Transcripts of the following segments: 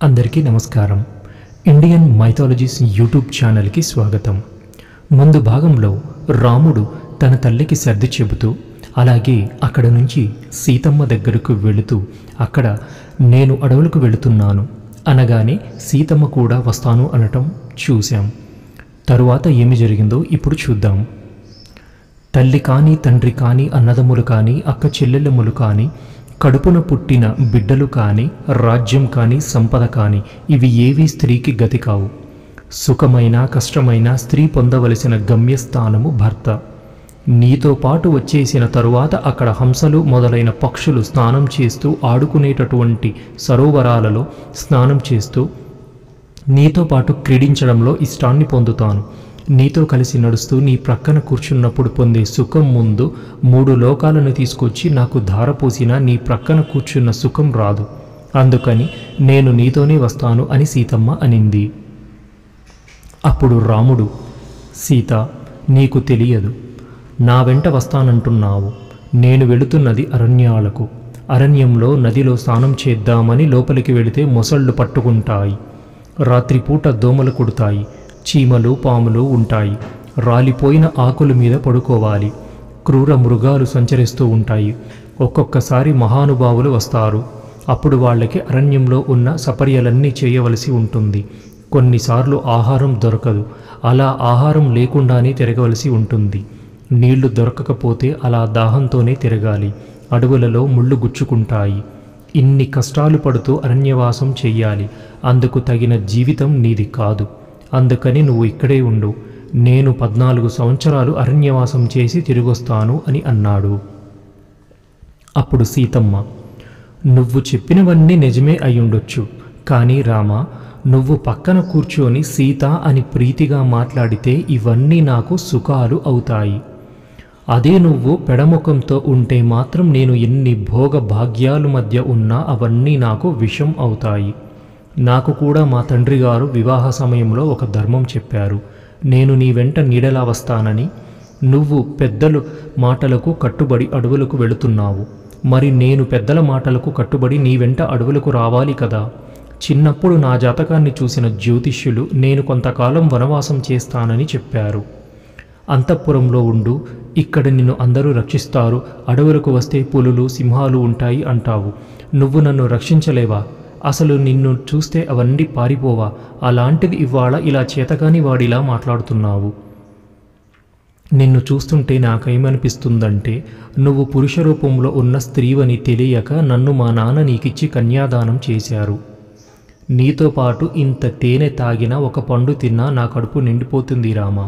అందరికీ నమస్కారం. Indian mythologies YouTube ఛానల్కి స్వాగతం. ముందు భాగంలో రాముడు తన తల్లికి సర్ది చెబుతూ, అలాగే అక్కడ నుంచి సీతమ్మ దగ్గరకు వెళుతూ, అక్కడ నేను అడవులకు వెళుతున్నాను అనగానే సీతమ్మ కూడా వస్తాను అనటం చూశాం. తరువాత ఏమి జరిగిందో ఇప్పుడు చూద్దాం. తల్లి కానీ, తండ్రి కానీ, అన్నదమ్ములు కానీ, అక్క చెల్లెళ్ళములు కానీ, కడుపున పుట్టిన బిడ్డలు కానీ, రాజ్యం కానీ, సంపద కానీ, ఇవి ఏవీ స్త్రీకి గతి కావు. సుఖమైన కష్టమైన స్త్రీ పొందవలసిన గమ్యస్థానము భర్త. నీతో పాటు వచ్చేసిన తరువాత అక్కడ హంసలు మొదలైన పక్షులు స్నానం చేస్తూ ఆడుకునేటటువంటి సరోవరాలలో స్నానం చేస్తూ నీతో పాటు క్రీడించడంలో ఇష్టాన్ని పొందుతాను. నీతో కలిసి నడుస్తూ నీ ప్రక్కన కూర్చున్నప్పుడు పొందే సుఖం ముందు 3 లోకాలను తీసుకొచ్చి నాకు ధారపోసినా నీ ప్రక్కన కూర్చున్న సుఖం రాదు. అందుకని నేను నీతోనే వస్తాను అని సీతమ్మ అనింది. అప్పుడు రాముడు, సీత, నీకు తెలియదు, నా వెంట వస్తానంటున్నావు. నేను వెళుతున్నది అరణ్యాలకు. అరణ్యంలో నదిలో స్నానం చేద్దామని లోపలికి వెళితే మొసళ్ళు పట్టుకుంటాయి. రాత్రిపూట దోమలు కుడతాయి. చీమలు పాములు ఉంటాయి. రాలిపోయిన ఆకుల మీద పడుకోవాలి. క్రూర మృగాలు సంచరిస్తూ ఉంటాయి. ఒక్కొక్కసారి మహానుభావులు వస్తారు. అప్పుడు వాళ్ళకి అరణ్యంలో ఉన్న సపర్యలన్నీ చేయవలసి ఉంటుంది. కొన్నిసార్లు ఆహారం దొరకదు. అలా ఆహారం లేకుండానే తిరగవలసి ఉంటుంది. నీళ్లు దొరకకపోతే అలా దాహంతోనే తిరగాలి. అడవులలో ముళ్ళు గుచ్చుకుంటాయి. ఇన్ని కష్టాలు పడుతూ అరణ్యవాసం చెయ్యాలి. అందుకు తగిన జీవితం నీది కాదు. అందుకని నువ్వు ఇక్కడే ఉండు. నేను 14 సంవత్సరాలు అరణ్యవాసం చేసి తిరిగొస్తాను అని అన్నాడు. అప్పుడు సీతమ్మ, నువ్వు చెప్పినవన్నీ నిజమే అయ్యుండొచ్చు. కానీ రామ, నువ్వు పక్కన కూర్చొని సీత అని ప్రీతిగా మాట్లాడితే ఇవన్నీ నాకు సుఖాలు అవుతాయి. అదే నువ్వు పెడముఖంతో ఉంటే మాత్రం నేను ఎన్ని భోగ భాగ్యాల మధ్య ఉన్నా అవన్నీ నాకు విషం అవుతాయి. నాకు కూడా మా తండ్రి గారు వివాహ సమయంలో ఒక ధర్మం చెప్పారు. నేను నీ వెంట నీడలా వస్తానని. నువ్వు పెద్దలు మాటలకు కట్టుబడి అడవులకు వెళుతున్నావు. మరి నేను పెద్దల మాటలకు కట్టుబడి నీ వెంట అడవులకు రావాలి కదా. చిన్నప్పుడు నా జాతకాన్ని చూసిన జ్యోతిష్యులు నేను కొంతకాలం వనవాసం చేస్తానని చెప్పారు. అంతఃపురంలో ఉండు, ఇక్కడ నిన్ను అందరూ రక్షిస్తారు. అడవులకు వస్తే పులులు సింహాలు ఉంటాయి అంటావు. నువ్వు నన్ను రక్షించలేవా? అసలు నిన్ను చూస్తే అవన్నీ పారిపోవా? అలాంటిది ఇవాళ ఇలా చేతగాని వాడిలా మాట్లాడుతున్నావు. నిన్ను చూస్తుంటే నాకేమనిపిస్తుందంటే నువ్వు పురుష రూపంలో ఉన్న స్త్రీవని తెలియక నన్ను మా నాన్న నీకిచ్చి కన్యాదానం చేశారు. నీతో పాటు ఇంత తేనె తాగినా ఒక పండు తిన్నా నా కడుపు నిండిపోతుంది రామా.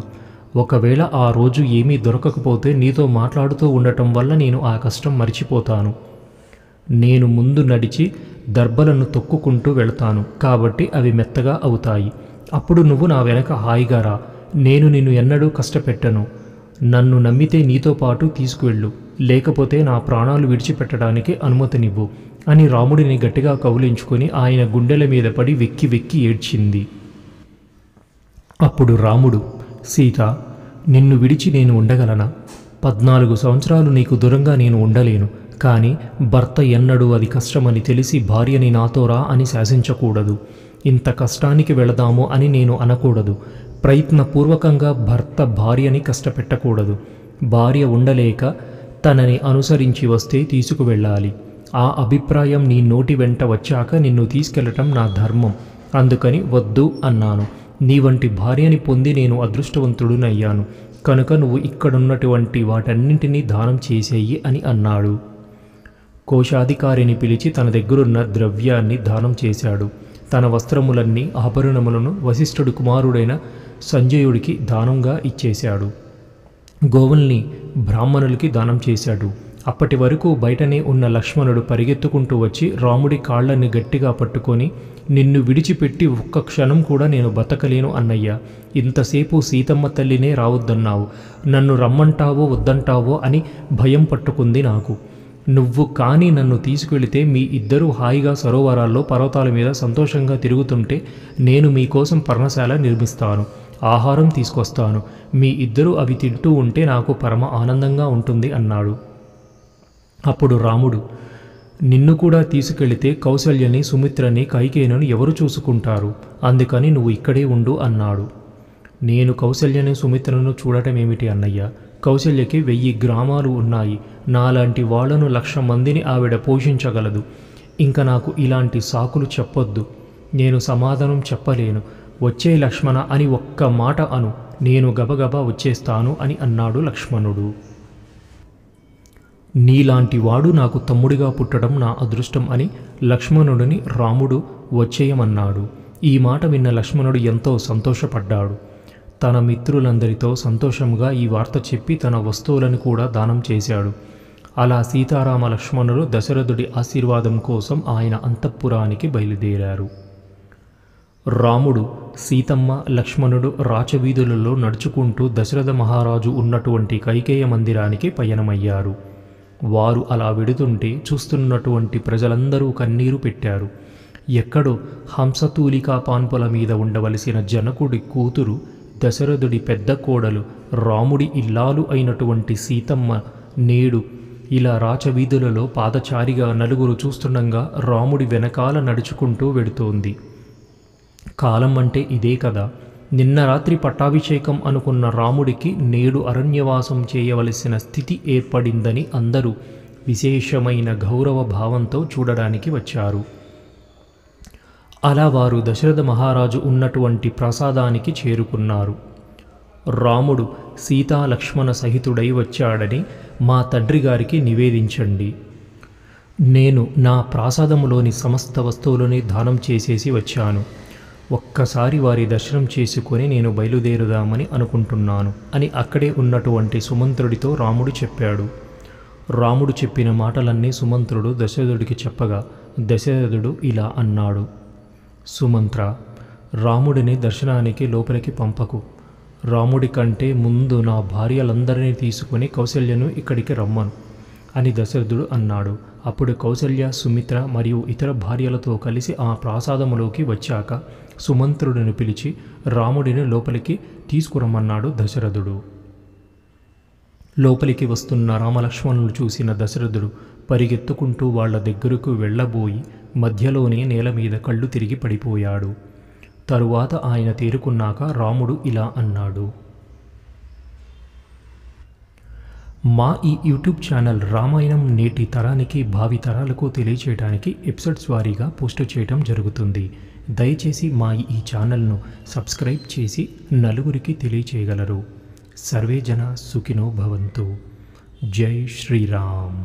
ఒకవేళ ఆ రోజు ఏమీ దొరకకపోతే నీతో మాట్లాడుతూ ఉండటం వల్ల నేను ఆ కష్టం మర్చిపోతాను. నేను ముందు నడిచి దర్భలను తొక్కుకుంటూ వెళతాను కాబట్టి అవి మెత్తగా అవుతాయి. అప్పుడు నువ్వు నా వెనక హాయిగా రా. నేను నిన్ను ఎన్నడూ కష్టపెట్టను. నన్ను నమ్మితే నీతో పాటు తీసుకువెళ్ళు, లేకపోతే నా ప్రాణాలు విడిచిపెట్టడానికి అనుమతినివ్వు అని రాముడిని గట్టిగా కౌలించుకొని ఆయన గుండెల మీద పడి వెక్కి వెక్కి ఏడ్చింది. అప్పుడు రాముడు, సీత, నిన్ను విడిచి నేను ఉండగలనా? 14 సంవత్సరాలు నీకు దూరంగా నేను ఉండలేను. కానీ భర్త ఎన్నడూ అది కష్టమని తెలిసి భార్యని నాతో రా అని శాసించకూడదు. ఇంత కష్టానికి వెళదాము అని నేను అనకూడదు. ప్రయత్నపూర్వకంగా భర్త భార్యని కష్టపెట్టకూడదు. భార్య ఉండలేక తనని అనుసరించి వస్తే తీసుకువెళ్ళాలి. ఆ అభిప్రాయం నీ నోటి వెంట వచ్చాక నిన్ను తీసుకెళ్లటం నా ధర్మం. అందుకని వద్దు అన్నాను. నీ వంటి భార్యని పొంది నేను అదృష్టవంతుడునయ్యాను. కనుక నువ్వు ఇక్కడున్నటువంటి వాటన్నింటినీ దానం చేసేయి అని అన్నాడు. కోశాధికారిని పిలిచి తన దగ్గరున్న ద్రవ్యాన్ని దానం చేశాడు. తన వస్త్రములన్నీ ఆభరణములను వశిష్ఠుడు కుమారుడైన సంజయుడికి దానంగా ఇచ్చేశాడు. గోవుల్ని బ్రాహ్మణులకి దానం చేశాడు. అప్పటి వరకు బయటనే ఉన్న లక్ష్మణుడు పరిగెత్తుకుంటూ వచ్చి రాముడి కాళ్లని గట్టిగా పట్టుకొని, నిన్ను విడిచిపెట్టి ఒక్క క్షణం కూడా నేను బతకలేను అన్నయ్య. ఇంతసేపు సీతమ్మ తల్లినే రావద్దన్నావు. నన్ను రమ్మంటావో వద్దంటావో అని భయం పట్టుకుంది నాకు. నువ్వు కానీ నన్ను తీసుకెళితే మీ ఇద్దరూ హాయిగా సరోవరాల్లో పర్వతాల మీద సంతోషంగా తిరుగుతుంటే నేను మీకోసం పర్ణశాల నిర్మిస్తాను. ఆహారం తీసుకొస్తాను. మీ ఇద్దరూ అవి తింటూ ఉంటే నాకు పరమ ఆనందంగా ఉంటుంది అన్నాడు. అప్పుడు రాముడు, నిన్ను కూడా తీసుకెళితే కౌసల్యని, సుమిత్రని, కైకేయుని ఎవరు చూసుకుంటారు? అందుకని నువ్వు ఇక్కడే ఉండు అన్నాడు. నేను కౌసల్యని, సుమిత్రను చూడటమేమిటి అన్నయ్య? కౌసల్యకి 1000 గ్రామాలు ఉన్నాయి. నాలాంటి వాళ్లను 1,00,000 మందిని ఆవిడ పోషించగలదు. ఇంకా నాకు ఇలాంటి సాకులు చెప్పొద్దు. నేను సమాధానం చెప్పలేను. వచ్చే లక్ష్మణ అని ఒక్క మాట అను, నేను గబగబా వచ్చేస్తాను అని అన్నాడు లక్ష్మణుడు. నీలాంటి వాడు నాకు తమ్ముడిగా పుట్టడం నా అదృష్టం అని లక్ష్మణుడిని రాముడు వచ్చేయమన్నాడు. ఈ మాట విన్న లక్ష్మణుడు ఎంతో సంతోషపడ్డాడు. తన మిత్రులందరితో సంతోషంగా ఈ వార్త చెప్పి తన వస్తువులను కూడా దానం చేశాడు. అలా సీతారామ లక్ష్మణులు దశరథుడి ఆశీర్వాదం కోసం ఆయన అంతఃపురానికి బయలుదేరారు. రాముడు, సీతమ్మ, లక్ష్మణుడు రాచవీధులలో నడుచుకుంటూ దశరథ మహారాజు ఉన్నటువంటి కైకేయ మందిరానికి పయనమయ్యారు. వారు అలా వెడుతుంటే చూస్తున్నటువంటి ప్రజలందరూ కన్నీరు పెట్టారు. ఎక్కడో హంసతూలికా పాన్పుల మీద ఉండవలసిన జనకుడి కూతురు, దశరథుడి పెద్ద కోడలు, రాముడి ఇల్లాలు అయినటువంటి సీతమ్మ నేడు ఇలా రాచవీధులలో పాదచారిగా నలుగురు చూస్తుండగా రాముడి వెనకాల నడుచుకుంటూ వెడుతోంది. కాలం అంటే ఇదే కదా. నిన్న రాత్రి పట్టాభిషేకం అనుకున్న రాముడికి నేడు అరణ్యవాసం చేయవలసిన స్థితి ఏర్పడిందని అందరూ విశేషమైన గౌరవ భావంతో చూడడానికి వచ్చారు. అలా వారు దశరథ మహారాజు ఉన్నటువంటి ప్రసాదానికి చేరుకున్నారు. రాముడు సీతా లక్ష్మణ సహితుడై వచ్చాడని మా తండ్రి గారికి నివేదించండి. నేను నా ప్రాసాదములోని సమస్త వస్తువులని దానం చేసేసి వచ్చాను. ఒక్కసారి వారి దర్శనం చేసుకొని నేను బయలుదేరుదామని అనుకుంటున్నాను అని అక్కడే ఉన్నటువంటి సుమంత్రుడితో రాముడు చెప్పాడు. రాముడు చెప్పిన మాటలన్నీ సుమంత్రుడు దశరథుడికి చెప్పగా దశరథుడు ఇలా అన్నాడు. సుమంత్ర, రాముడిని దర్శనానికి లోపలికి పంపకు. రాముడి కంటే ముందు నా భార్యలందరినీ తీసుకుని కౌసల్యను ఇక్కడికి రమ్మను అని దశరథుడు అన్నాడు. అప్పుడు కౌసల్య, సుమిత్ర మరియు ఇతర భార్యలతో కలిసి ఆ ప్రాసాదములోకి వచ్చాక సుమంత్రుడిని పిలిచి రాముడిని లోపలికి తీసుకురమ్మన్నాడు దశరథుడు. లోపలికి వస్తున్న రామలక్ష్మణులు చూసిన దశరథుడు పరిగెత్తుకుంటూ వాళ్ల దగ్గరకు వెళ్ళబోయి మధ్యలోనే నేల మీద కళ్ళు తిరిగి పడిపోయాడు. తరువాత ఆయన తేరుకున్నాక రాముడు ఇలా అన్నాడు. మా ఈ యూట్యూబ్ ఛానల్ రామాయణం నేటి తరానికి, భావి తరాలకు తెలియచేయడానికి ఎపిసోడ్స్ వారీగా పోస్ట్ చేయడం జరుగుతుంది. దయచేసి మా ఈ ఛానల్ను సబ్స్క్రైబ్ చేసి నలుగురికి తెలియచేయగలరు. సర్వే జన సుఖినో భవంతు. జై శ్రీరామ్.